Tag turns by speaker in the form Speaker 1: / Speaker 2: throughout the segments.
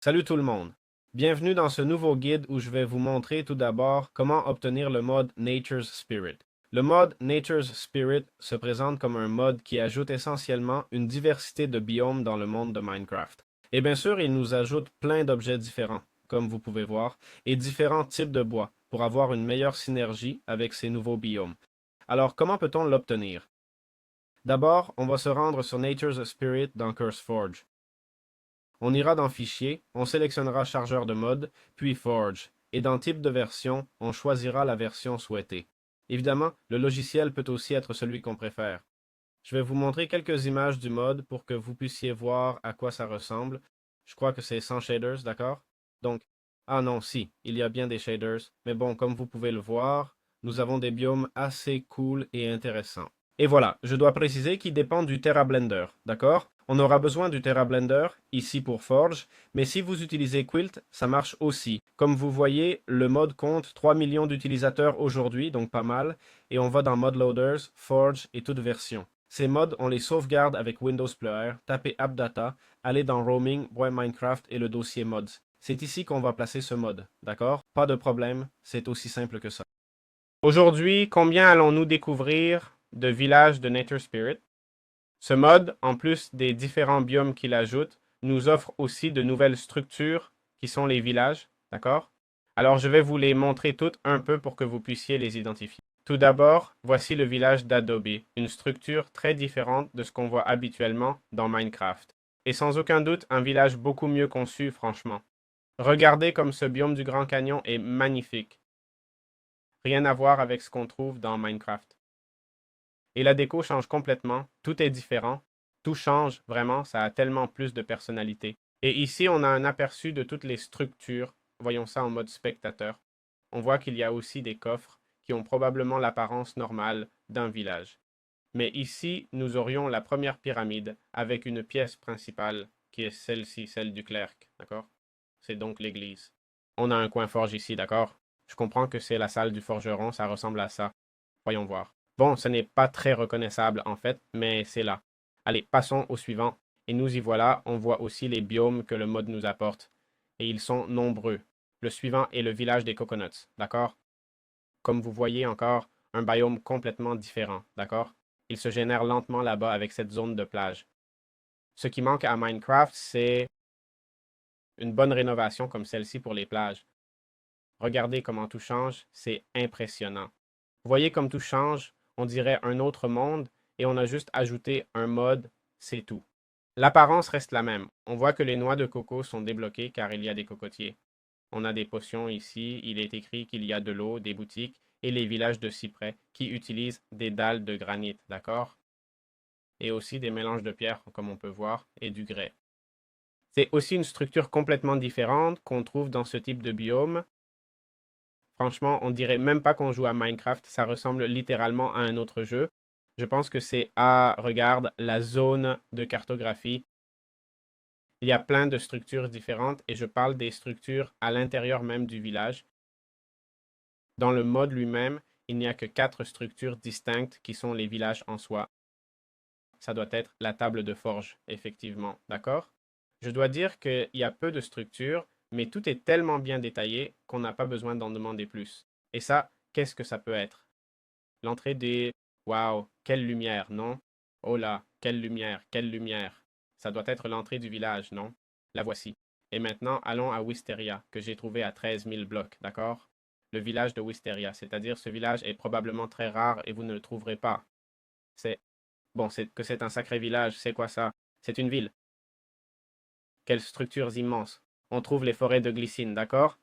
Speaker 1: Salut tout le monde! Bienvenue dans ce nouveau guide où je vais vous montrer tout d'abord comment obtenir le mode Nature's Spirit. Le mode Nature's Spirit se présente comme un mode qui ajoute essentiellement une diversité de biomes dans le monde de Minecraft. Et bien sûr, il nous ajoute plein d'objets différents, comme vous pouvez voir, et différents types de bois pour avoir une meilleure synergie avec ces nouveaux biomes. Alors, comment peut-on l'obtenir? D'abord, on va se rendre sur Nature's Spirit dans CurseForge. On ira dans Fichier, on sélectionnera Chargeur de mode, puis Forge, et dans Type de version, on choisira la version souhaitée. Évidemment, le logiciel peut aussi être celui qu'on préfère. Je vais vous montrer quelques images du mode pour que vous puissiez voir à quoi ça ressemble. Je crois que c'est sans shaders, d'accord? Donc, ah non, si, il y a bien des shaders, mais bon, comme vous pouvez le voir, nous avons des biomes assez cool et intéressants. Et voilà, je dois préciser qu'il dépend du TerraBlender, d'accord? On aura besoin du TerraBlender, ici pour Forge, mais si vous utilisez Quilt, ça marche aussi. Comme vous voyez, le mode compte 3 millions d'utilisateurs aujourd'hui, donc pas mal, et on va dans Mod Loaders, Forge et toute version. Ces mods, on les sauvegarde avec Windows Player, tapez AppData, allez dans Roaming, Minecraft et le dossier mods. C'est ici qu'on va placer ce mod, d'accord? Pas de problème, c'est aussi simple que ça. Aujourd'hui, combien allons-nous découvrir de villages de Nature Spirit? Ce mode, en plus des différents biomes qu'il ajoute, nous offre aussi de nouvelles structures qui sont les villages, d'accord? Alors je vais vous les montrer toutes un peu pour que vous puissiez les identifier. Tout d'abord, voici le village d'Adobe, une structure très différente de ce qu'on voit habituellement dans Minecraft. Et sans aucun doute, un village beaucoup mieux conçu, franchement. Regardez comme ce biome du Grand Canyon est magnifique. Rien à voir avec ce qu'on trouve dans Minecraft. Et la déco change complètement, tout est différent, tout change vraiment, ça a tellement plus de personnalité. Et ici, on a un aperçu de toutes les structures, voyons ça en mode spectateur. On voit qu'il y a aussi des coffres qui ont probablement l'apparence normale d'un village. Mais ici, nous aurions la première pyramide avec une pièce principale qui est celle-ci, celle du clerc, d'accord? C'est donc l'église. On a un coin forge ici, d'accord? Je comprends que c'est la salle du forgeron, ça ressemble à ça. Voyons voir. Bon, ce n'est pas très reconnaissable en fait, mais c'est là. Allez, passons au suivant. Et nous y voilà, on voit aussi les biomes que le mode nous apporte. Et ils sont nombreux. Le suivant est le village des coconuts, d'accord? Comme vous voyez encore, un biome complètement différent, d'accord? Il se génère lentement là-bas avec cette zone de plage. Ce qui manque à Minecraft, c'est une bonne rénovation comme celle-ci pour les plages. Regardez comment tout change, c'est impressionnant. Vous voyez comme tout change, on dirait un autre monde, et on a juste ajouté un mode, c'est tout. L'apparence reste la même. On voit que les noix de coco sont débloquées car il y a des cocotiers. On a des potions ici, il est écrit qu'il y a de l'eau, des boutiques, et les villages de cyprès qui utilisent des dalles de granit, d'accord? Et aussi des mélanges de pierres, comme on peut voir, et du grès. C'est aussi une structure complètement différente qu'on trouve dans ce type de biome. Franchement, on dirait même pas qu'on joue à Minecraft, ça ressemble littéralement à un autre jeu. Je pense que c'est, ah, regarde, la zone de cartographie. Il y a plein de structures différentes et je parle des structures à l'intérieur même du village. Dans le mode lui-même, il n'y a que 4 structures distinctes qui sont les villages en soi. Ça doit être la table de forge, effectivement, d'accord? Je dois dire qu'il y a peu de structures, mais tout est tellement bien détaillé qu'on n'a pas besoin d'en demander plus. Et ça, qu'est-ce que ça peut être? L'entrée des... Waouh, quelle lumière, non? Oh là, quelle lumière, quelle lumière. Ça doit être l'entrée du village, non? La voici. Et maintenant, allons à Wisteria, que j'ai trouvé à 13 000 blocs, d'accord? Le village de Wisteria, c'est-à-dire ce village est probablement très rare et vous ne le trouverez pas. C'est... Bon, c'est un sacré village, c'est quoi ça? C'est une ville. Quelles structures immenses. On trouve les forêts de glycine, d'accord?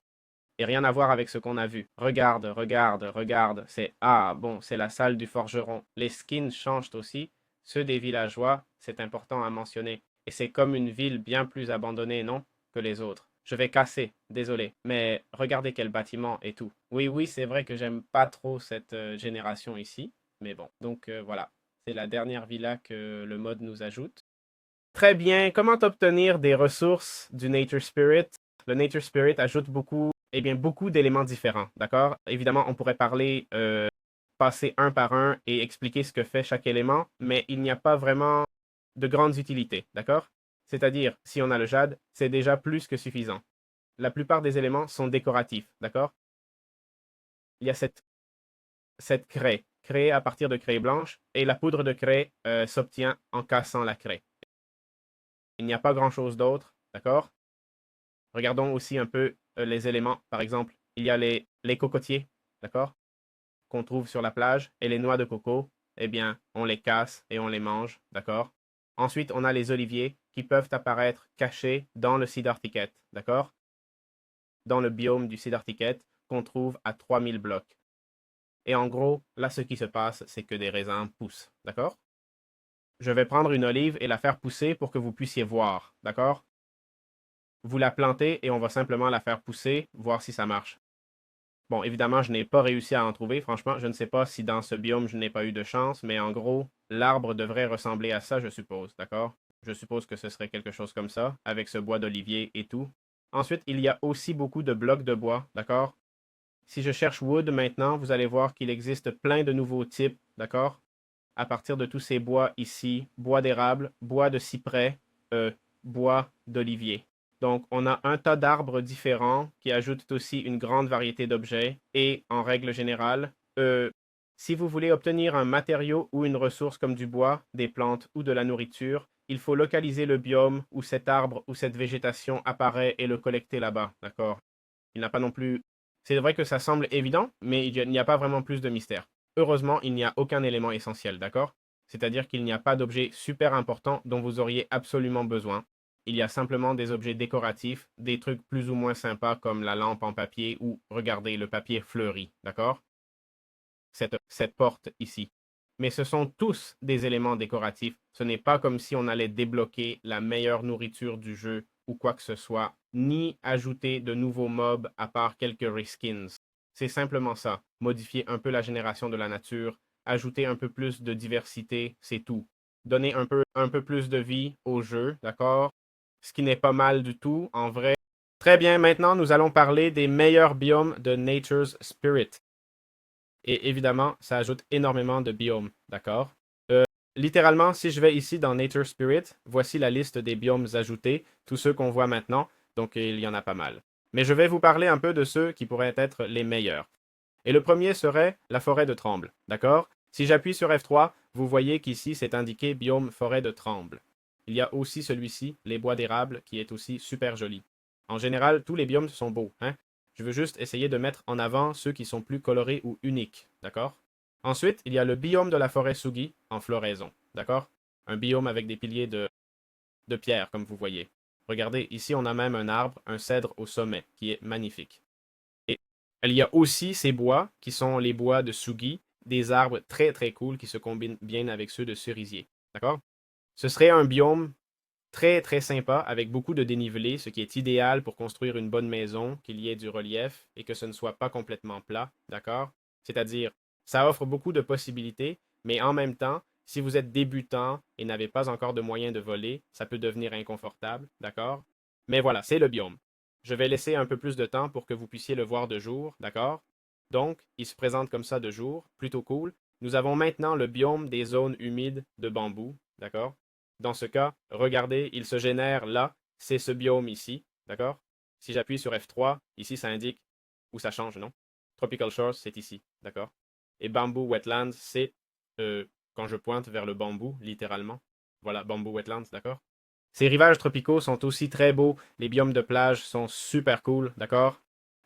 Speaker 1: Et rien à voir avec ce qu'on a vu. Regarde, regarde, regarde. C'est ah bon, c'est la salle du forgeron. Les skins changent aussi. Ceux des villageois, c'est important à mentionner. Et c'est comme une ville bien plus abandonnée, non, que les autres. Je vais casser, désolé. Mais regardez quel bâtiment et tout. Oui, oui, c'est vrai que j'aime pas trop cette génération ici. Mais bon, donc voilà. C'est la dernière villa que le mode nous ajoute. Très bien. Comment obtenir des ressources du Nature Spirit? Le Nature Spirit ajoute beaucoup, eh bien, beaucoup d'éléments différents, d'accord? Évidemment, on pourrait parler, passer un par un et expliquer ce que fait chaque élément, mais il n'y a pas vraiment de grandes utilités, d'accord? C'est-à-dire, si on a le jade, c'est déjà plus que suffisant. La plupart des éléments sont décoratifs, d'accord? Il y a cette craie, créée à partir de craie blanche, et la poudre de craie s'obtient en cassant la craie. Il n'y a pas grand-chose d'autre, d'accord? Regardons aussi un peu les éléments. Par exemple, il y a les cocotiers, d'accord? Qu'on trouve sur la plage, et les noix de coco, eh bien, on les casse et on les mange, d'accord? Ensuite, on a les oliviers qui peuvent apparaître cachés dans le cedar thicket, d'accord? Dans le biome du cedar thicket qu'on trouve à 3000 blocs. Et en gros, là, ce qui se passe, c'est que des raisins poussent, d'accord? Je vais prendre une olive et la faire pousser pour que vous puissiez voir, d'accord? Vous la plantez et on va simplement la faire pousser, voir si ça marche. Bon, évidemment, je n'ai pas réussi à en trouver. Franchement, je ne sais pas si dans ce biome, je n'ai pas eu de chance, mais en gros, l'arbre devrait ressembler à ça, je suppose, d'accord? Je suppose que ce serait quelque chose comme ça, avec ce bois d'olivier et tout. Ensuite, il y a aussi beaucoup de blocs de bois, d'accord? Si je cherche wood maintenant, vous allez voir qu'il existe plein de nouveaux types, d'accord? À partir de tous ces bois ici, bois d'érable, bois de cyprès, bois d'olivier. Donc, on a un tas d'arbres différents qui ajoutent aussi une grande variété d'objets et, en règle générale, si vous voulez obtenir un matériau ou une ressource comme du bois, des plantes ou de la nourriture, il faut localiser le biome où cet arbre ou cette végétation apparaît et le collecter là-bas, d'accord? Il n'a pas non plus... C'est vrai que ça semble évident, mais il n'y a pas vraiment plus de mystère. Heureusement, il n'y a aucun élément essentiel, d'accord? C'est-à-dire qu'il n'y a pas d'objet super important dont vous auriez absolument besoin. Il y a simplement des objets décoratifs, des trucs plus ou moins sympas comme la lampe en papier ou, regardez, le papier fleuri, d'accord? Cette porte ici. Mais ce sont tous des éléments décoratifs. Ce n'est pas comme si on allait débloquer la meilleure nourriture du jeu ou quoi que ce soit, ni ajouter de nouveaux mobs à part quelques reskins. C'est simplement ça. Modifier un peu la génération de la nature, ajouter un peu plus de diversité, c'est tout. Donner un peu plus de vie au jeu, d'accord? Ce qui n'est pas mal du tout, en vrai. Très bien, maintenant nous allons parler des meilleurs biomes de Nature's Spirit. Et évidemment, ça ajoute énormément de biomes, d'accord? Littéralement, si je vais ici dans Nature Spirit, voici la liste des biomes ajoutés, tous ceux qu'on voit maintenant, donc il y en a pas mal. Mais je vais vous parler un peu de ceux qui pourraient être les meilleurs. Et le premier serait la forêt de Tremble, d'accord? Si j'appuie sur F3, vous voyez qu'ici c'est indiqué biome forêt de Tremble. Il y a aussi celui-ci, les bois d'érable, qui est aussi super joli. En général, tous les biomes sont beaux, hein? Je veux juste essayer de mettre en avant ceux qui sont plus colorés ou uniques, d'accord? Ensuite, il y a le biome de la forêt Sugi en floraison, d'accord? Un biome avec des piliers de pierre, comme vous voyez. Regardez, ici on a même un arbre, un cèdre au sommet, qui est magnifique. Et il y a aussi ces bois, qui sont les bois de Sugi, des arbres très très cool qui se combinent bien avec ceux de cerisier, d'accord? Ce serait un biome très très sympa avec beaucoup de dénivelé, ce qui est idéal pour construire une bonne maison, qu'il y ait du relief et que ce ne soit pas complètement plat, d'accord? C'est-à-dire, ça offre beaucoup de possibilités, mais en même temps, si vous êtes débutant et n'avez pas encore de moyens de voler, ça peut devenir inconfortable, d'accord? Mais voilà, c'est le biome. Je vais laisser un peu plus de temps pour que vous puissiez le voir de jour, d'accord? Donc, il se présente comme ça de jour, plutôt cool. Nous avons maintenant le biome des zones humides de bambou, d'accord? Dans ce cas, regardez, il se génère là, c'est ce biome ici, d'accord? Si j'appuie sur F3, ici ça indique où ça change, non? Tropical Shores, c'est ici, d'accord? Et Bamboo Wetlands, c'est quand je pointe vers le bambou, littéralement. Voilà, Bamboo Wetlands, d'accord? Ces rivages tropicaux sont aussi très beaux, les biomes de plage sont super cool, d'accord?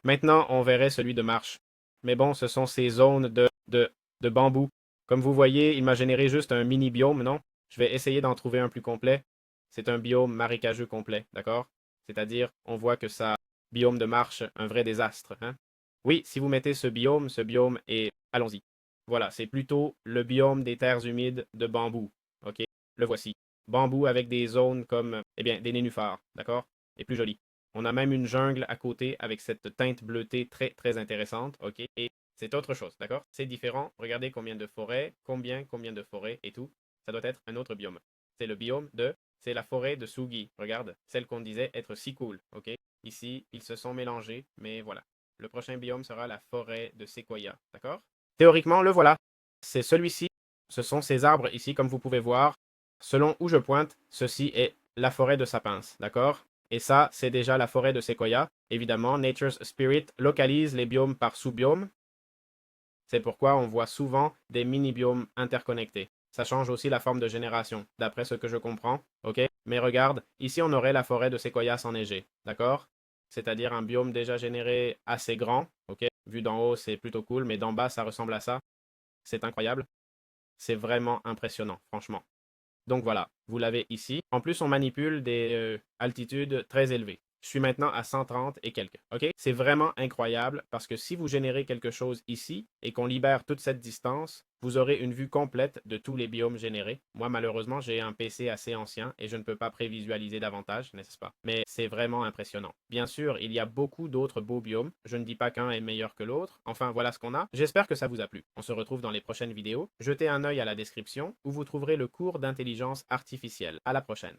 Speaker 1: Maintenant, on verrait celui de marche. Mais bon, ce sont ces zones de bambou. Comme vous voyez, il m'a généré juste un mini biome, non? Je vais essayer d'en trouver un plus complet. C'est un biome marécageux complet, d'accord? C'est-à-dire, on voit que ça, biome de marche, un vrai désastre, hein? Oui, si vous mettez ce biome est... Allons-y. Voilà, c'est plutôt le biome des terres humides de bambou. OK? Le voici. Bambou avec des zones comme, eh bien, des nénuphars, d'accord? Et plus joli. On a même une jungle à côté avec cette teinte bleutée très, très intéressante, OK? Et c'est autre chose, d'accord? C'est différent. Regardez combien de forêts, combien de forêts et tout. Ça doit être un autre biome. C'est le biome de... C'est la forêt de Sugi. Regarde, celle qu'on disait être si cool, OK? Ici, ils se sont mélangés, mais voilà. Le prochain biome sera la forêt de séquoia, d'accord? Théoriquement, le voilà. C'est celui-ci. Ce sont ces arbres ici, comme vous pouvez voir. Selon où je pointe, ceci est la forêt de sapins, d'accord? Et ça, c'est déjà la forêt de séquoia. Évidemment, Nature's Spirit localise les biomes par sous-biomes. C'est pourquoi on voit souvent des mini-biomes interconnectés. Ça change aussi la forme de génération, d'après ce que je comprends, ok? Mais regarde, ici on aurait la forêt de séquoias enneigée, d'accord? C'est-à-dire un biome déjà généré assez grand, ok? Vu d'en haut, c'est plutôt cool, mais d'en bas, ça ressemble à ça. C'est incroyable. C'est vraiment impressionnant, franchement. Donc voilà, vous l'avez ici. En plus, on manipule des altitudes très élevées. Je suis maintenant à 130 et quelques. OK? C'est vraiment incroyable parce que si vous générez quelque chose ici et qu'on libère toute cette distance, vous aurez une vue complète de tous les biomes générés. Moi, malheureusement, j'ai un PC assez ancien et je ne peux pas prévisualiser davantage, n'est-ce pas? Mais c'est vraiment impressionnant. Bien sûr, il y a beaucoup d'autres beaux biomes. Je ne dis pas qu'un est meilleur que l'autre. Enfin, voilà ce qu'on a. J'espère que ça vous a plu. On se retrouve dans les prochaines vidéos. Jetez un œil à la description où vous trouverez le cours d'intelligence artificielle. À la prochaine.